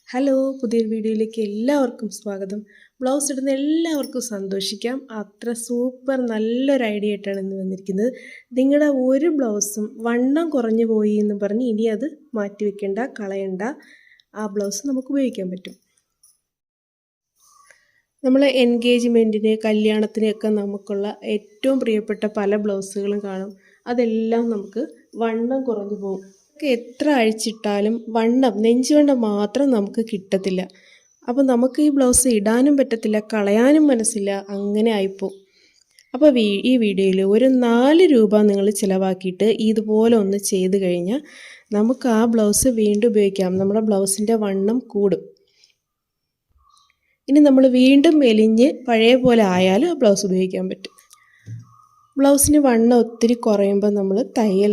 Hello, പുതിയൊരു വീഡിയോയിലേക്ക് എല്ലാവർക്കും സ്വാഗതം. ബ്ലൗസ് ഇടുന്ന എല്ലാവർക്കും സന്തോഷിക്കാം. അത്ര സൂപ്പർ നല്ലൊരു ഐഡിയ ആയിട്ടാണ് ഇന്ന് വന്നിരിക്കുന്നത്. നിങ്ങളുടെ ഒരു ബ്ലൗസും വണ്ണം കുറഞ്ഞു പോയി എന്ന് പറഞ്ഞ് ഇനി അത് മാറ്റി വെക്കേണ്ട, കളയണ്ട. ആ ബ്ലൗസ് നമുക്ക് ഉപയോഗിക്കാൻ പറ്റും. നമ്മൾ എൻഗേജ്മെൻറ്റിന്, കല്യാണത്തിനൊക്കെ നമുക്കുള്ള ഏറ്റവും പ്രിയപ്പെട്ട പല ബ്ലൗസുകളും കാണും. അതെല്ലാം നമുക്ക് വണ്ണം കുറഞ്ഞു പോകും. എത്ര അഴിച്ചിട്ടാലും നെഞ്ചുവണ്ണം മാത്രം നമുക്ക് കിട്ടത്തില്ല. അപ്പോൾ നമുക്ക് ഈ ബ്ലൗസ് ഇടാനും പറ്റത്തില്ല, കളയാനും മനസ്സില്ല, അങ്ങനെ ആയിപ്പോവും. അപ്പോൾ ഈ വീഡിയോയിൽ ഒരു 4 രൂപ നിങ്ങൾ ചിലവാക്കിയിട്ട് ഇതുപോലെ ഒന്ന് ചെയ്ത് കഴിഞ്ഞാൽ നമുക്ക് ആ ബ്ലൗസ് വീണ്ടും ഉപയോഗിക്കാം. നമ്മുടെ ബ്ലൗസിൻ്റെ വണ്ണം കൂടും. ഇനി നമ്മൾ വീണ്ടും മെലിഞ്ഞ് പഴയ പോലെ ആയാലും ആ ബ്ലൗസ് ഉപയോഗിക്കാൻ പറ്റും. ബ്ലൗസിന് വണ്ണം ഒത്തിരി കുറയുമ്പോൾ നമ്മൾ തയ്യൽ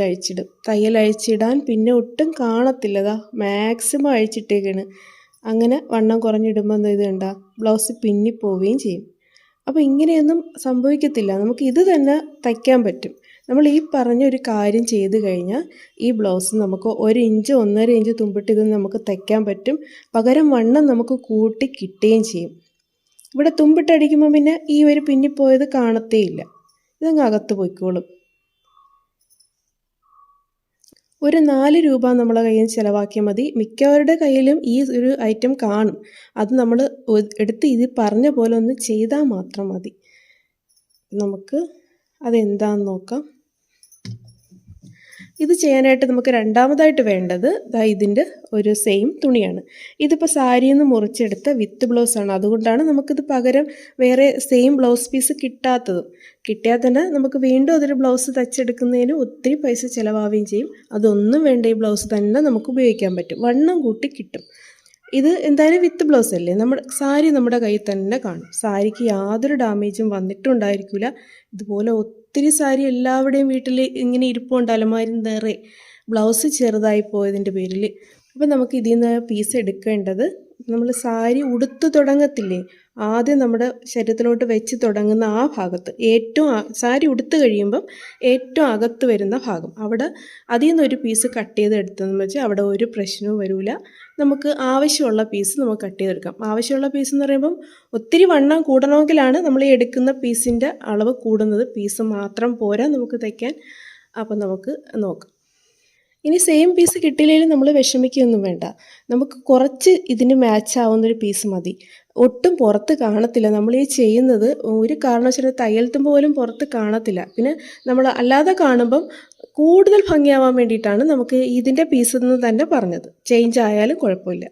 അഴിച്ചിടാൻ പിന്നെ ഒട്ടും കാണത്തില്ലതാ, മാക്സിമം അഴിച്ചിട്ടേക്കാണ്. അങ്ങനെ വണ്ണം കുറഞ്ഞിടുമ്പോൾ ഇത് കണ്ട ബ്ലൗസ് പിന്നിപ്പോവുകയും ചെയ്യും. അപ്പോൾ ഇങ്ങനെയൊന്നും സംഭവിക്കത്തില്ല. നമുക്ക് ഇത് തന്നെ തയ്ക്കാൻ പറ്റും. നമ്മൾ ഈ പറഞ്ഞൊരു കാര്യം ചെയ്ത് കഴിഞ്ഞാൽ ഈ ബ്ലൗസ് നമുക്ക് 1 ഇഞ്ച് 1.5 ഇഞ്ച് തുമ്പിട്ട് ഇത് നമുക്ക് തയ്ക്കാൻ പറ്റും. പകരം വണ്ണം നമുക്ക് കൂട്ടി കിട്ടുകയും ചെയ്യും. ഇവിടെ തുമ്പിട്ടടിക്കുമ്പോൾ പിന്നെ ഈ ഒരു പിന്നിപ്പോയത് കാണത്തേയില്ല, ഇതങ്ങ് അകത്ത് പോയിക്കോളും. ഒരു 4 രൂപ നമ്മളെ കയ്യിൽ ചിലവാക്കിയാൽ മതി. മിക്കവരുടെ കയ്യിലും ഈ ഒരു ഐറ്റം കാണും. അത് നമ്മൾ എടുത്ത് ഇത് പറഞ്ഞ പോലെ ഒന്ന് ചെയ്താൽ മാത്രം മതി. നമുക്ക് അതെന്താണെന്ന് നോക്കാം. ഇത് ചെയ്യാനായിട്ട് നമുക്ക് രണ്ടാമതായിട്ട് വേണ്ടത് ഇതിൻ്റെ ഒരു സെയിം തുണിയാണ്. ഇതിപ്പോൾ സാരിയിൽ നിന്ന് മുറിച്ചെടുത്ത വിത്ത് ബ്ലൗസാണ്. അതുകൊണ്ടാണ് നമുക്കിത് പകരം വേറെ സെയിം ബ്ലൗസ് പീസ് കിട്ടാത്തതും. കിട്ടിയാൽ തന്നെ നമുക്ക് വീണ്ടും അതൊരു ബ്ലൗസ് തയ്ച്ചെടുക്കുന്നതിന് ഒത്തിരി പൈസ ചിലവാവുകയും ചെയ്യും. അതൊന്നും വേണ്ട, ഈ ബ്ലൗസ് തന്നെ നമുക്ക് ഉപയോഗിക്കാൻ പറ്റും. വണ്ണം കൂട്ടി കിട്ടും. ഇത് എന്തായാലും വിത്ത് ബ്ലൗസ് അല്ലേ, സാരി നമ്മുടെ കയ്യിൽ തന്നെ കാണും. സാരിക്ക് യാതൊരു ഡാമേജും വന്നിട്ടുണ്ടായിരിക്കില്ല. ഇതുപോലെ ഒത്തിരി സാരി എല്ലാവരുടെയും വീട്ടിൽ ഇങ്ങനെ ഇരിപ്പുണ്ട്, അലമാരി നിറയെ. ബ്ലൗസ് ചെറുതായി പോയതിൻ്റെ പേരിൽ. അപ്പോൾ നമുക്ക് ഇതിൽ നിന്ന് പീസ് എടുക്കേണ്ടത്, നമ്മൾ സാരി ഉടുത്ത് തുടങ്ങത്തില്ലേ, ആദ്യം നമ്മുടെ ശരീരത്തിലോട്ട് വെച്ച് തുടങ്ങുന്ന ആ ഭാഗത്ത്, സാരി ഉടുത്ത് കഴിയുമ്പം ഏറ്റവും അകത്ത് വരുന്ന ഭാഗം, അവിടെ അതിൽ നിന്നൊരു പീസ് കട്ട് ചെയ്ത് എടുത്തതെന്ന് വെച്ചാൽ അവിടെ ഒരു പ്രശ്നവും വരില്ല. നമുക്ക് ആവശ്യമുള്ള പീസ് നമുക്ക് കട്ട് ചെയ്തെടുക്കാം. ആവശ്യമുള്ള പീസ് എന്ന് പറയുമ്പം ഒത്തിരി വണ്ണം കൂടണമെങ്കിലാണ് നമ്മൾ ഈ എടുക്കുന്ന പീസിൻ്റെ അളവ് കൂടുന്നത്. പീസ് മാത്രം പോരാ നമുക്ക് തയ്ക്കാൻ. അപ്പം നമുക്ക് നോക്കാം. ഇനി സെയിം പീസ് കിട്ടിയില്ലെങ്കിലും നമ്മൾ വിഷമിക്കുകയൊന്നും വേണ്ട. നമുക്ക് കുറച്ച് ഇതിന് മാച്ച് ആവുന്നൊരു പീസ് മതി. ഒട്ടും പുറത്ത് കാണത്തില്ല. നമ്മൾ ഈ ചെയ്യുന്നത് ഒരു കാരണവശാലും തയ്യൽ തുമ്പ് പോലും പുറത്ത് കാണത്തില്ല. പിന്നെ നമ്മൾ അല്ലാതെ കാണുമ്പം കൂടുതൽ ഭംഗിയാവാൻ വേണ്ടിയിട്ടാണ് നമുക്ക് ഇതിൻ്റെ പീസ് എന്ന് തന്നെ പറഞ്ഞത്. ചേഞ്ച് ആയാലും കുഴപ്പമില്ല.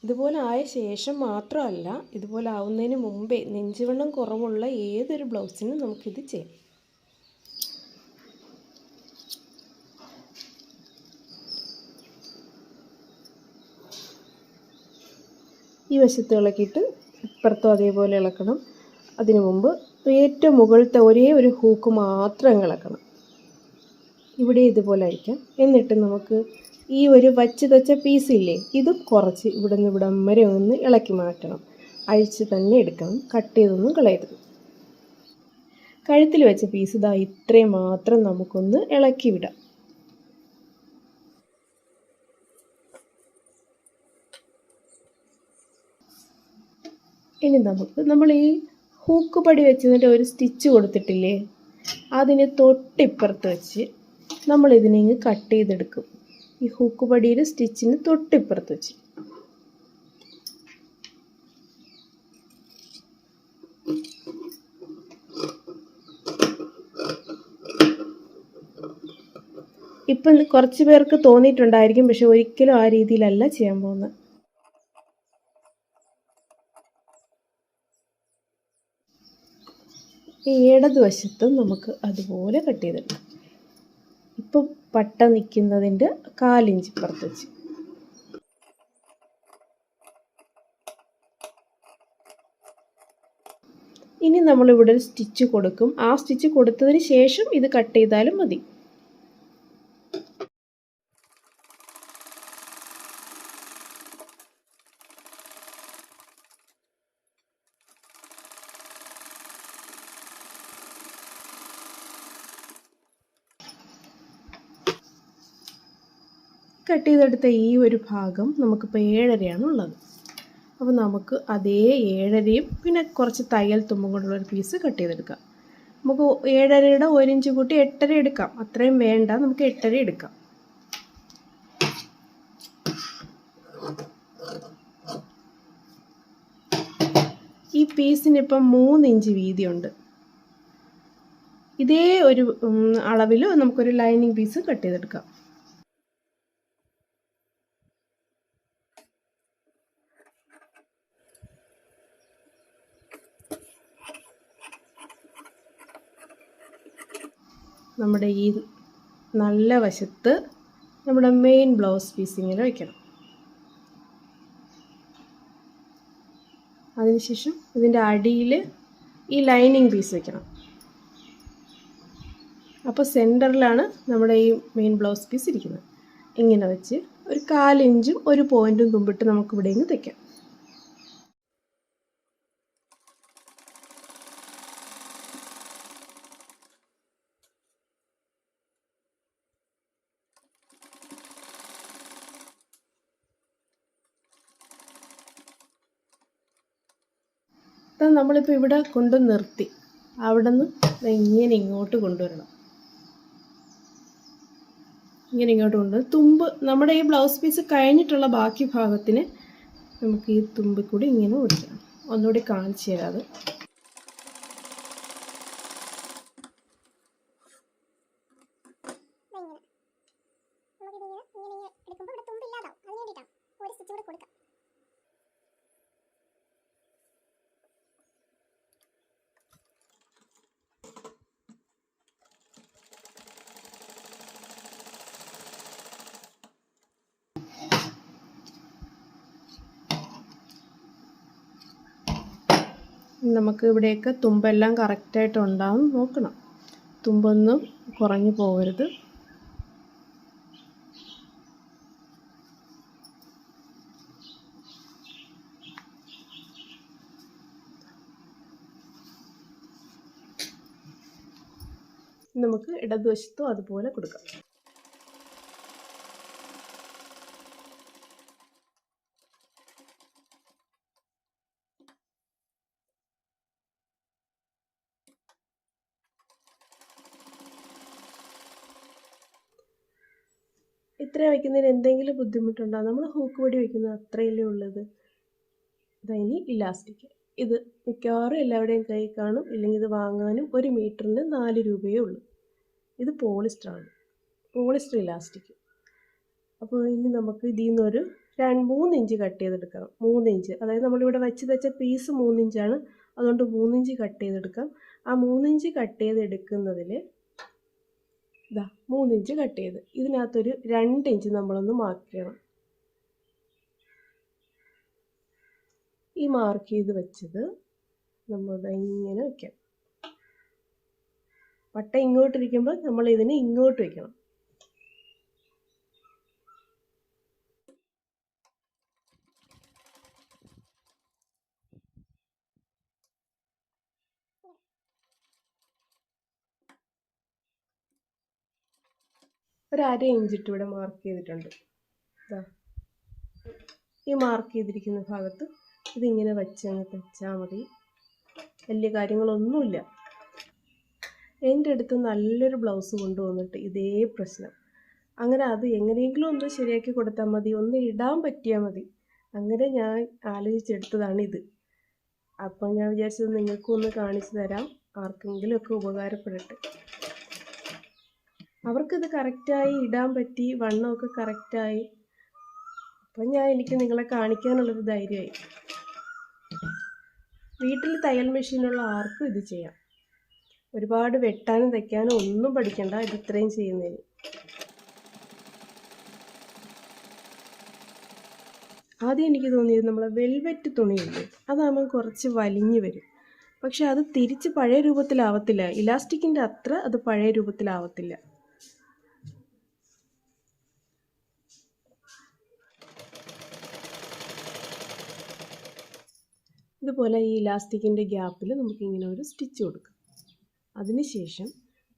ഇതുപോലെ ആയ ശേഷം മാത്രമല്ല, ഇതുപോലെ ആവുന്നതിന് മുമ്പേ നെഞ്ചുവണ്ണം കുറവുള്ള ഏതൊരു ബ്ലൗസിനും നമുക്കിത് ചെയ്യാം. ഈ വശത്ത് ഇളക്കിയിട്ട് ഇപ്പുറത്തും അതേപോലെ ഇളക്കണം. അതിനു മുമ്പ് ഏറ്റവും മുകളിലത്തെ ഒരേ ഒരു ഹൂക്ക് മാത്രം ഇളക്കണം. ഇവിടെ ഇതുപോലെ അഴിക്കാം. എന്നിട്ട് നമുക്ക് ഈ ഒരു വച്ച് തച്ച പീസില്ലേ, ഇതും കുറച്ച് ഇവിടെ നിന്ന് ഇവിടം വരെ ഒന്ന് ഇളക്കി മാറ്റണം. അഴിച്ച് തന്നെ എടുക്കണം, കട്ട് ചെയ്തൊന്നും കളയരുത്. കഴുത്തിൽ വെച്ച പീസ് ഇതാ ഇത്രയും മാത്രം നമുക്കൊന്ന് ഇളക്കി വിടാം. ഇനി നമ്മൾ ഈ ഹൂക്ക് പടി വെച്ചതിൻ്റെ ഒരു സ്റ്റിച്ച് കൊടുത്തിട്ടില്ലേ, അതിന് തൊട്ടിപ്പുറത്ത് വെച്ച് നമ്മളിതിനെ കട്ട് ചെയ്തെടുക്കും. ഈ ഹൂക്ക് പടിയുടെ സ്റ്റിച്ചിന് തൊട്ടിപ്പുറത്ത് വെച്ച്. ഇപ്പം കുറച്ച് പേർക്ക് തോന്നിയിട്ടുണ്ടായിരിക്കും, പക്ഷെ ഒരിക്കലും ആ രീതിയിലല്ല ചെയ്യാൻ പോകുന്നത്. ഈ ഇടതുവശത്തും നമുക്ക് അതുപോലെ കട്ട് ചെയ്തെടുക്കാം. ഇപ്പം പട്ട നിൽക്കുന്നതിൻ്റെ 1/4 ഇഞ്ച് ഇപ്പുറത്ത് വെച്ച്. ഇനി നമ്മളിവിടെ ഒരു സ്റ്റിച്ച് കൊടുക്കും. ആ സ്റ്റിച്ച് കൊടുത്തതിന് ശേഷം ഇത് കട്ട് ചെയ്താലും മതി. കട്ട് ചെയ്തെടുത്ത ഈ ഒരു ഭാഗം നമുക്കിപ്പോൾ 7.5 ഉള്ളത്. അപ്പോൾ നമുക്ക് അതേ 7.5യും പിന്നെ കുറച്ച് തയ്യൽ തുമ്പും കൊണ്ടുള്ളൊരു പീസ് കട്ട് ചെയ്തെടുക്കാം. നമുക്ക് 7.5യുടെ 1 ഇഞ്ച് കൂട്ടി 8.5 എടുക്കാം. അത്രയും വേണ്ട, നമുക്ക് 8.5 എടുക്കാം. ഈ പീസിനിപ്പം 3 ഇഞ്ച് വീതിയുണ്ട്. ഇതേ ഒരു അളവിൽ നമുക്കൊരു ലൈനിങ് പീസ് കട്ട് ചെയ്തെടുക്കാം. നമ്മുടെ ഈ നല്ല വശത്ത് നമ്മുടെ മെയിൻ ബ്ലൗസ് പീസ് ഇങ്ങനെ വയ്ക്കണം. അതിനുശേഷം ഇതിൻ്റെ അടിയിൽ ഈ ലൈനിങ് പീസ് വയ്ക്കണം. അപ്പോൾ സെൻറ്ററിലാണ് നമ്മുടെ ഈ മെയിൻ ബ്ലൗസ് പീസ് ഇരിക്കുന്നത്. ഇങ്ങനെ വെച്ച് ഒരു 1/4 ഇഞ്ചും 1 പോയിൻറ്റും തുമ്പിട്ട് നമുക്ക് ഇവിടെ നിന്ന് തയ്ക്കാം. നമ്മളിപ്പോൾ ഇവിടെ കൊണ്ട് നിർത്തി. അവിടെ നിന്ന് ഇങ്ങനെ ഇങ്ങോട്ട് കൊണ്ടുവരണം. ഇങ്ങനെ ഇങ്ങോട്ട് കൊണ്ടുവരണം. തുമ്പ് നമ്മുടെ ഈ ബ്ലൗസ് പീസ് കഴിഞ്ഞിട്ടുള്ള ബാക്കി ഭാഗത്തിന് നമുക്ക് ഈ തുമ്പിൽ കൂടി ഇങ്ങനെ ഓടിക്കണം. ഒന്നുകൂടി കാണിച്ചു തരാം അത്. നമുക്ക് ഇവിടെയൊക്കെ തുമ്പെല്ലാം കറക്റ്റായിട്ട് ഉണ്ടാവും നോക്കണം. തുമ്പൊന്നും കുറഞ്ഞു പോകരുത്. നമുക്ക് ഇടതുവശത്തും അതുപോലെ കൊടുക്കാം. ഇത്ര വയ്ക്കുന്നതിന് എന്തെങ്കിലും ബുദ്ധിമുട്ടുണ്ടോ? നമ്മൾ ഹൂക്ക് വടി വയ്ക്കുന്നത് അത്രയല്ലേ ഉള്ളത്. ഇനി ഇലാസ്റ്റിക്. ഇത് മിക്കവാറും എല്ലാവരുടെയും കയ്യിൽ കാണും. ഇല്ലെങ്കിൽ ഇത് വാങ്ങാനും 1 മീറ്ററിന് 4 രൂപയേ ഉള്ളൂ. ഇത് പോളിസ്റ്ററാണ്, പോളിസ്റ്റർ ഇലാസ്റ്റിക്. അപ്പോൾ ഇനി നമുക്ക് ഇതിൽ നിന്നൊരു 3 ഇഞ്ച് കട്ട് ചെയ്തെടുക്കണം. 3 ഇഞ്ച്, അതായത് നമ്മളിവിടെ വെച്ച് തച്ച പീസ് 3 ഇഞ്ചാണ്. അതുകൊണ്ട് 3 ഇഞ്ച് കട്ട് ചെയ്തെടുക്കാം. ആ 3 ഇഞ്ച് കട്ട് ചെയ്തെടുക്കുന്നതിൽ 3 ഇഞ്ച് കട്ട് ചെയ്ത് ഇതിനകത്തൊരു 2 ഇഞ്ച് നമ്മളൊന്ന് മാർക്ക് ചെയ്യണം. ഈ മാർക്ക് ചെയ്ത് വെച്ചത് നമ്മൾ ഇങ്ങനെ വയ്ക്കാം. പട്ട ഇങ്ങോട്ടിരിക്കുമ്പോൾ നമ്മൾ ഇതിനെ ഇങ്ങോട്ട് വയ്ക്കണം. ഒരു 1/2 ഇഞ്ചിട്ട് ഇവിടെ മാർക്ക് ചെയ്തിട്ടുണ്ട്. ഈ മാർക്ക് ചെയ്തിരിക്കുന്ന ഭാഗത്ത് ഇതിങ്ങനെ വെച്ചങ്ങ് തയ്ച്ചാൽ മതി. വലിയ കാര്യങ്ങളൊന്നുമില്ല. എൻ്റെ അടുത്ത് നല്ലൊരു ബ്ലൗസ് കൊണ്ടുവന്നിട്ട് ഇതേ പ്രശ്നം. അങ്ങനെ അത് എങ്ങനെയെങ്കിലും ഒന്ന് ശരിയാക്കി കൊടുത്താൽ മതി, ഒന്ന് ഇടാൻ പറ്റിയാൽ മതി. അങ്ങനെ ഞാൻ ആലോചിച്ചെടുത്തതാണിത്. അപ്പം ഞാൻ വിചാരിച്ചത് നിങ്ങൾക്കും ഒന്ന് കാണിച്ചു തരാം, ആർക്കെങ്കിലുമൊക്കെ ഉപകാരപ്പെടട്ടെ. അവർക്കിത് കറക്റ്റായി ഇടാൻ പറ്റി, വണ്ണമൊക്കെ കറക്റ്റായി. അപ്പം എനിക്ക് നിങ്ങളെ കാണിക്കാനുള്ളൊരു ധൈര്യമായി. വീട്ടിൽ തയ്യൽ മെഷീനുള്ള ആർക്കും ഇത് ചെയ്യാം. ഒരുപാട് വെട്ടാനും തയ്ക്കാനും ഒന്നും പഠിക്കണ്ട, ഇത് ഇത്രയും ചെയ്യുന്നതിന്. ആദ്യം എനിക്ക് തോന്നിയത് നമ്മളെ വെൽവെറ്റ് തുണിയില്ലേ, അതാകുമ്പോൾ കുറച്ച് വലിഞ്ഞു വരും. പക്ഷെ അത് തിരിച്ച് പഴയ രൂപത്തിലാവത്തില്ല. ഇലാസ്റ്റിക്കിൻ്റെ അത്ര അത് പഴയ രൂപത്തിലാവത്തില്ല. ഇതുപോലെ ഈ ഇലാസ്റ്റിക്കിൻ്റെ ഗ്യാപ്പിൽ നമുക്കിങ്ങനെ ഒരു സ്റ്റിച്ച് കൊടുക്കാം. അതിനുശേഷം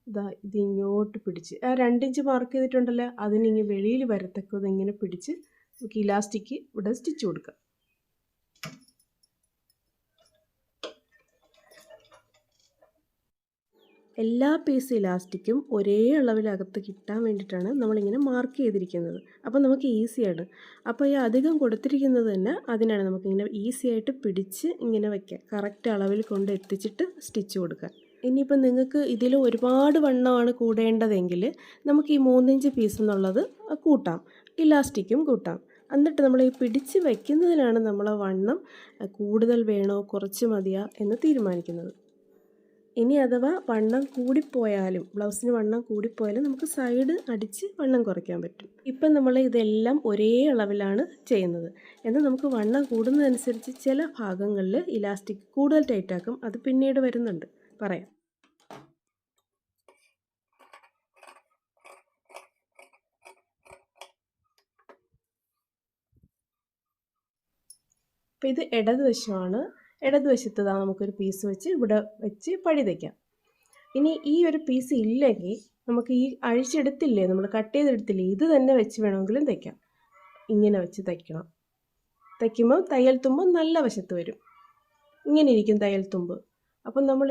ഇത് ഇങ്ങോട്ട് പിടിച്ച് ആ 2 ഇഞ്ച് മാർക്ക് ചെയ്തിട്ടുണ്ടല്ലോ അതിനിങ്ങനെ വെളിയിൽ വരത്തക്കത് ഇങ്ങനെ പിടിച്ച് നമുക്ക് ഇലാസ്റ്റിക് ഇവിടെ സ്റ്റിച്ച് കൊടുക്കാം. എല്ലാ പീസ് ഇലാസ്റ്റിക്കും ഒരേ അളവിലകത്ത് കിട്ടാൻ വേണ്ടിയിട്ടാണ് നമ്മളിങ്ങനെ മാർക്ക് ചെയ്തിരിക്കുന്നത്. അപ്പോൾ നമുക്ക് ഈസിയാണ്. അപ്പോൾ ഈ അധികം കൊടുത്തിരിക്കുന്നത് തന്നെ അതിനാണ് നമുക്കിങ്ങനെ ഈസി ആയിട്ട് പിടിച്ച് ഇങ്ങനെ വയ്ക്കാം. കറക്റ്റ് അളവിൽ കൊണ്ട് എത്തിച്ചിട്ട് സ്റ്റിച്ച് കൊടുക്കുക. ഇനിയിപ്പോൾ നിങ്ങൾക്ക് ഇതിൽ ഒരുപാട് വണ്ണമാണ് കൂടേണ്ടതെങ്കിൽ നമുക്ക് ഈ 3 ഇഞ്ച് പീസ് എന്നുള്ളത് കൂട്ടാം, ഇലാസ്റ്റിക്കും കൂട്ടാം. എന്നിട്ട് നമ്മൾ ഈ പിടിച്ച് വയ്ക്കുന്നതിലാണ് നമ്മൾ വണ്ണം കൂടുതൽ വേണോ കുറച്ച് മതിയോ എന്ന് തീരുമാനിക്കുന്നത്. ഇനി അഥവാ വണ്ണം കൂടിപ്പോയാലും ബ്ലൗസിന് വണ്ണം കൂടിപ്പോയാലും നമുക്ക് സൈഡ് അടിച്ച് വണ്ണം കുറയ്ക്കാൻ പറ്റും. ഇപ്പം നമ്മൾ ഇതെല്ലാം ഒരേ അളവിലാണ് ചെയ്യുന്നത്. എന്നാൽ നമുക്ക് വണ്ണം കൂടുന്നതനുസരിച്ച് ചില ഭാഗങ്ങളിൽ ഇലാസ്റ്റിക് കൂടുതൽ ടൈറ്റാക്കും. അത് പിന്നീട് വരുന്നുണ്ട്, പറയാം. അപ്പോൾ ഇത് ഇടതുവശമാണ്. ഇടതുവശത്ത് നമുക്കൊരു പീസ് വെച്ച് ഇവിടെ വെച്ച് പടി തയ്ക്കാം. ഇനി ഈ ഒരു പീസ് ഇല്ലെങ്കിൽ നമുക്ക് ഈ അഴിച്ചെടുത്തില്ലേ, നമ്മൾ കട്ട് ചെയ്തെടുത്തില്ലേ, ഇത് തന്നെ വെച്ച് വേണമെങ്കിലും തയ്ക്കാം. ഇങ്ങനെ വെച്ച് തയ്ക്കണം. തയ്ക്കുമ്പോൾ തയ്യൽ തുമ്പ് നല്ല വശത്ത് വരും. ഇങ്ങനെ ഇരിക്കും തയ്യൽ തുമ്പ്. അപ്പം നമ്മൾ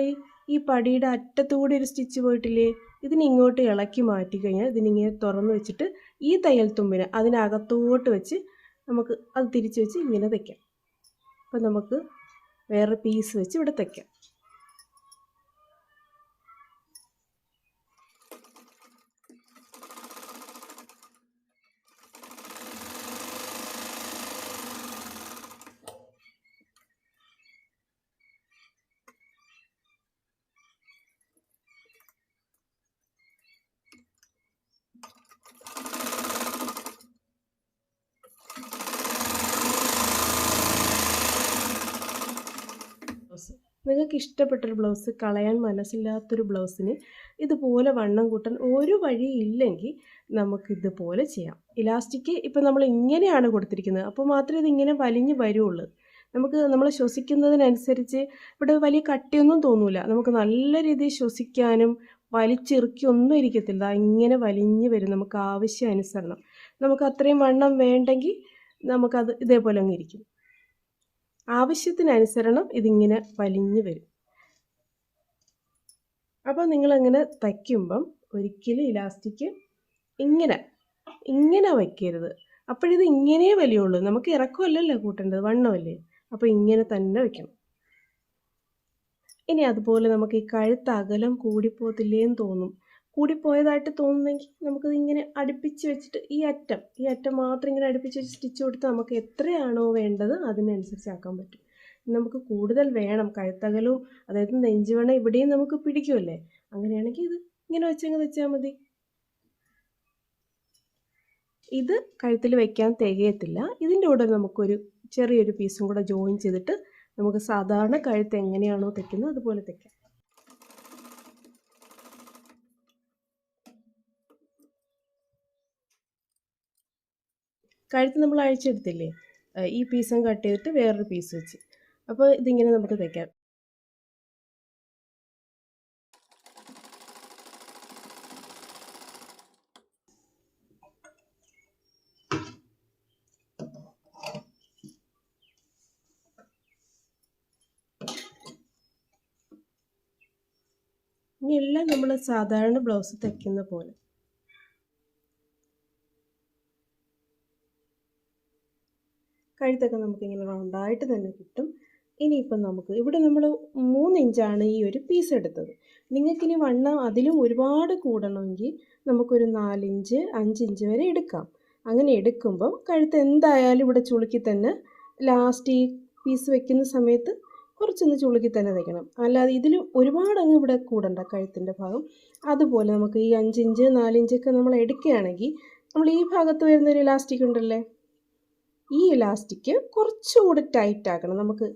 ഈ പടിയുടെ അറ്റത്തുകൂടി ഒരു സ്റ്റിച്ച് പോയിട്ടില്ലേ, ഇതിനിങ്ങോട്ട് ഇളക്കി മാറ്റി കഴിഞ്ഞാൽ ഇതിനിങ്ങനെ തുറന്ന് വെച്ചിട്ട് ഈ തയ്യൽ തുമ്പിനെ അതിനകത്തോട്ട് വെച്ച് നമുക്ക് അത് തിരിച്ച് വെച്ച് ഇങ്ങനെ തയ്ക്കാം. അപ്പം നമുക്ക് വേറെ പീസ് വെച്ച് ഇവിടെ തയ്ക്കാം. നിങ്ങൾക്ക് ഇഷ്ടപ്പെട്ടൊരു ബ്ലൗസ് കളയാൻ മനസ്സില്ലാത്തൊരു ബ്ലൗസിന് ഇതുപോലെ വണ്ണം കൂട്ടാൻ ഒരു വഴിയില്ലെങ്കിൽ നമുക്കിതുപോലെ ചെയ്യാം. ഇലാസ്റ്റിക് ഇപ്പം നമ്മൾ ഇങ്ങനെയാണ് കൊടുത്തിരിക്കുന്നത്, അപ്പോൾ മാത്രമേ ഇതിങ്ങനെ വലിഞ്ഞ് വരുള്ളൂ. നമ്മൾ ശ്വസിക്കുന്നതിനനുസരിച്ച് ഇവിടെ വലിയ കട്ടിയൊന്നും തോന്നില്ല. നമുക്ക് നല്ല രീതിയിൽ ശ്വസിക്കാനും വലിച്ചിറുക്കി ഒന്നും ഇരിക്കത്തില്ല. ഇങ്ങനെ വലിഞ്ഞ് വരും നമുക്ക് ആവശ്യാനുസരണം. നമുക്ക് അത്രയും വണ്ണം വേണ്ടെങ്കിൽ നമുക്കത് ഇതേപോലെ അങ്ങ് ഇരിക്കും. ആവശ്യത്തിനനുസരണം ഇതിങ്ങനെ വലിഞ്ഞു വരും. അപ്പോൾ നിങ്ങളങ്ങനെ തയ്ക്കുമ്പം ഒരിക്കലും ഇലാസ്റ്റിക് ഇങ്ങനെ വയ്ക്കരുത്. അപ്പോഴിത് ഇങ്ങനെ വലിയുള്ളൂ. നമുക്ക് ഇറക്കമല്ലല്ലോ കൂട്ടേണ്ടത്, വണ്ണമല്ലേ. അപ്പോൾ ഇങ്ങനെ തന്നെ വയ്ക്കണം. ഇനി അതുപോലെ നമുക്ക് ഈ കഴുത്ത് അകലം കൂടിപ്പോകത്തില്ലേന്ന് തോന്നും. കൂടിപ്പോയതായിട്ട് തോന്നുന്നെങ്കിൽ നമുക്കിത് ഇങ്ങനെ അടുപ്പിച്ച് വെച്ചിട്ട് ഈ അറ്റം മാത്രം ഇങ്ങനെ അടുപ്പിച്ച് വെച്ച് സ്റ്റിച്ച് കൊടുത്ത് നമുക്ക് എത്രയാണോ വേണ്ടത് അതിനനുസരിച്ച് ആക്കാൻ പറ്റും. നമുക്ക് കൂടുതൽ വേണം കഴുത്തകലവും, അതായത് നെഞ്ചുവണ്ണ ഇവിടെയും നമുക്ക് പിടിക്കുമല്ലേ, അങ്ങനെയാണെങ്കിൽ ഇത് ഇങ്ങനെ വെച്ചങ്ങ് വെച്ചാൽ മതി. ഇത് കഴുത്തിൽ വെക്കാൻ തികയത്തില്ല. ഇതിൻ്റെ കൂടെ നമുക്കൊരു ചെറിയൊരു പീസും കൂടെ ജോയിൻ ചെയ്തിട്ട് നമുക്ക് സാധാരണ കഴുത്ത് എങ്ങനെയാണോ തയ്ക്കുന്നത് അതുപോലെ തയ്ക്കാം. കഴുത്ത് നമ്മൾ അഴിച്ചെടുത്തില്ലേ, ഈ പീസും കട്ട് ചെയ്തിട്ട് വേറൊരു പീസ് വെച്ച്, അപ്പോൾ ഇതിങ്ങനെ നമുക്ക് തയ്ക്കാം. ഇനി എല്ലാം നമ്മൾ സാധാരണ ബ്ലൗസ് തയ്ക്കുന്ന പോലെ. കഴുത്തൊക്കെ നമുക്കിങ്ങനെ റൗണ്ടായിട്ട് തന്നെ കിട്ടും. ഇനിയിപ്പം നമുക്ക് ഇവിടെ നമ്മൾ 3 ഇഞ്ചാണ് ഈ ഒരു പീസ് എടുത്തത്. നിങ്ങൾക്കിനി വണ്ണം അതിലും ഒരുപാട് കൂടണമെങ്കിൽ നമുക്കൊരു 4 ഇഞ്ച് 5 ഇഞ്ച് വരെ എടുക്കാം. അങ്ങനെ എടുക്കുമ്പം കഴുത്ത് എന്തായാലും ഇവിടെ ചുളുക്കി തന്നെ ലാസ്റ്റ് ഈ പീസ് വെക്കുന്ന സമയത്ത് കുറച്ചൊന്ന് ചുളുക്കി തന്നെ തയ്ക്കണം. അല്ലാതെ ഇതിൽ ഒരുപാടങ്ങ് ഇവിടെ കൂടണ്ട കഴുത്തിൻ്റെ ഭാഗം. അതുപോലെ നമുക്ക് ഈ 5 ഇഞ്ച് 4 ഇഞ്ചൊക്കെ നമ്മൾ എടുക്കുകയാണെങ്കിൽ നമ്മൾ ഈ ഭാഗത്ത് വരുന്നൊരു ഇലാസ്റ്റിക് ഉണ്ടല്ലേ, ഈ ഇലാസ്റ്റിക് കുറച്ചുകൂടി ടൈറ്റ് ആക്കണം. നമുക്ക്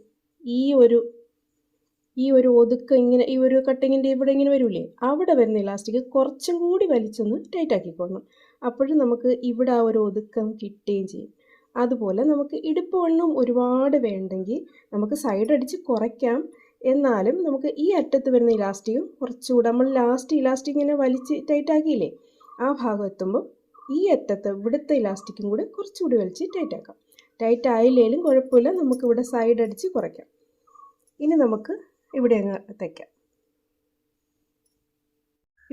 ഈ ഒരു ഒതുക്കം ഇങ്ങനെ ഈ ഒരു കട്ടിങ്ങിൻ്റെ ഇവിടെ ഇങ്ങനെ വരില്ലേ, അവിടെ വരുന്ന ഇലാസ്റ്റിക് കുറച്ചും കൂടി വലിച്ചൊന്ന് ടൈറ്റ് ആക്കിക്കൊള്ളണം. അപ്പോഴും നമുക്ക് ഇവിടെ ആ ഒരു ഒതുക്കം കിട്ടുകയും ചെയ്യും. അതുപോലെ നമുക്ക് ഇടുപ്പ് വണ്ണം ഒരുപാട് വേണ്ടെങ്കിൽ നമുക്ക് സൈഡ് അടിച്ച് കുറയ്ക്കാം. എന്നാലും നമുക്ക് ഈ അറ്റത്ത് വരുന്ന ഇലാസ്റ്റിക്കും കുറച്ചുകൂടെ നമ്മൾ ലാസ്റ്റ് ഇലാസ്റ്റിക് ഇങ്ങനെ വലിച്ച് ടൈറ്റാക്കിയില്ലേ, ആ ഭാഗം എത്തുമ്പോൾ ഈ അറ്റത്ത് ഇവിടുത്തെ ഇലാസ്റ്റിക്കും കൂടെ കുറച്ചുകൂടി വലിച്ച് ടൈറ്റാക്കാം. ടൈറ്റ് ആയില്ലേലും കുഴപ്പമില്ല, നമുക്കിവിടെ സൈഡ് അടിച്ച് കുറയ്ക്കാം. ഇനി നമുക്ക് ഇവിടെ അങ്ങ് തയ്ക്കാം.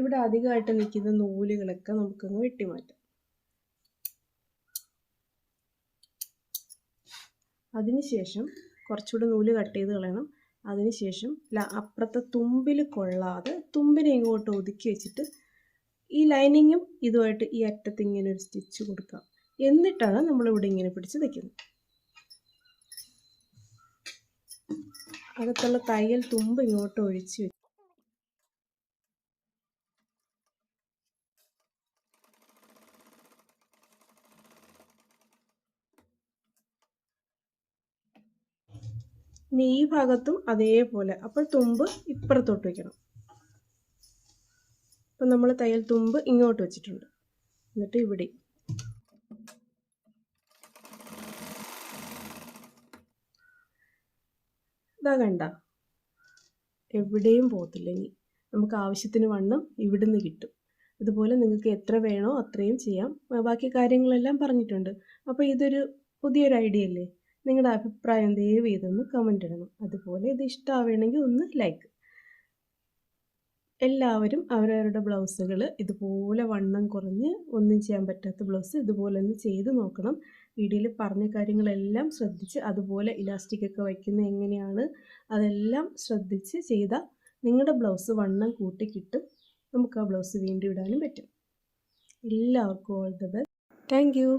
ഇവിടെ അധികമായിട്ട് നിൽക്കുന്ന നൂലുകളൊക്കെ നമുക്കങ്ങ് വെട്ടിമാറ്റാം. അതിനുശേഷം കുറച്ചുകൂടി നൂല് കട്ട് ചെയ്ത് കളയണം. അതിനുശേഷം അപ്പുറത്തെ തുമ്പിൽ കൊള്ളാതെ തുമ്പിനെ ഇങ്ങോട്ട് ഒതുക്കി വെച്ചിട്ട് ഈ ലൈനിങ്ങും ഇതുമായിട്ട് ഈ അറ്റത്ത് ഇങ്ങനെ ഒരു സ്റ്റിച്ച് കൊടുക്കാം. എന്നിട്ടാണ് നമ്മളിവിടെ ഇങ്ങനെ പിടിച്ച് തയ്ക്കുന്നത്. അകത്തുള്ള തയ്യൽ തുമ്പ് ഇങ്ങോട്ട് ഒഴിച്ച് വെക്കും. ഇനി ഈ ഭാഗത്തും അതേപോലെ, അപ്പോൾ തുമ്പ് ഇപ്പുറത്തോട്ട് വയ്ക്കണം. അപ്പം നമ്മൾ തയ്യൽ തുമ്പ് ഇങ്ങോട്ട് വെച്ചിട്ടുണ്ട്. എന്നിട്ട് ഇവിടെ ഇതാ കണ്ട, എവിടെയും പോകത്തില്ല. ഇനി നമുക്ക് ആവശ്യത്തിന് വണ്ണം ഇവിടുന്ന് കിട്ടും. ഇതുപോലെ നിങ്ങൾക്ക് എത്ര വേണോ അത്രയും ചെയ്യാം. ബാക്കി കാര്യങ്ങളെല്ലാം പറഞ്ഞിട്ടുണ്ട്. അപ്പോൾ ഇതൊരു പുതിയൊരു ഐഡിയ അല്ലേ? നിങ്ങളുടെ അഭിപ്രായം ദയവ് ചെയ്തൊന്ന് കമൻ്റ് ഇടണം. അതുപോലെ ഇത് ഇഷ്ടമാവുകയാണെങ്കിൽ ഒന്ന് ലൈക്ക്. എല്ലാവരും അവരവരുടെ ബ്ലൗസുകൾ ഇതുപോലെ വണ്ണം കുറഞ്ഞ് ഒന്നും ചെയ്യാൻ പറ്റാത്ത ബ്ലൗസ് ഇതുപോലെ ഒന്ന് ചെയ്ത് നോക്കണം. വീഡിയോയിൽ പറഞ്ഞ കാര്യങ്ങളെല്ലാം ശ്രദ്ധിച്ച് അതുപോലെ ഇലാസ്റ്റിക്കൊക്കെ വയ്ക്കുന്നത് എങ്ങനെയാണ് അതെല്ലാം ശ്രദ്ധിച്ച് ചെയ്താൽ നിങ്ങളുടെ ബ്ലൗസ് വണ്ണം കൂട്ടി കിട്ടും. നമുക്ക് ആ ബ്ലൗസ് വീണ്ടും ഇടാനും പറ്റും. എല്ലാവർക്കും all the best. Thank you.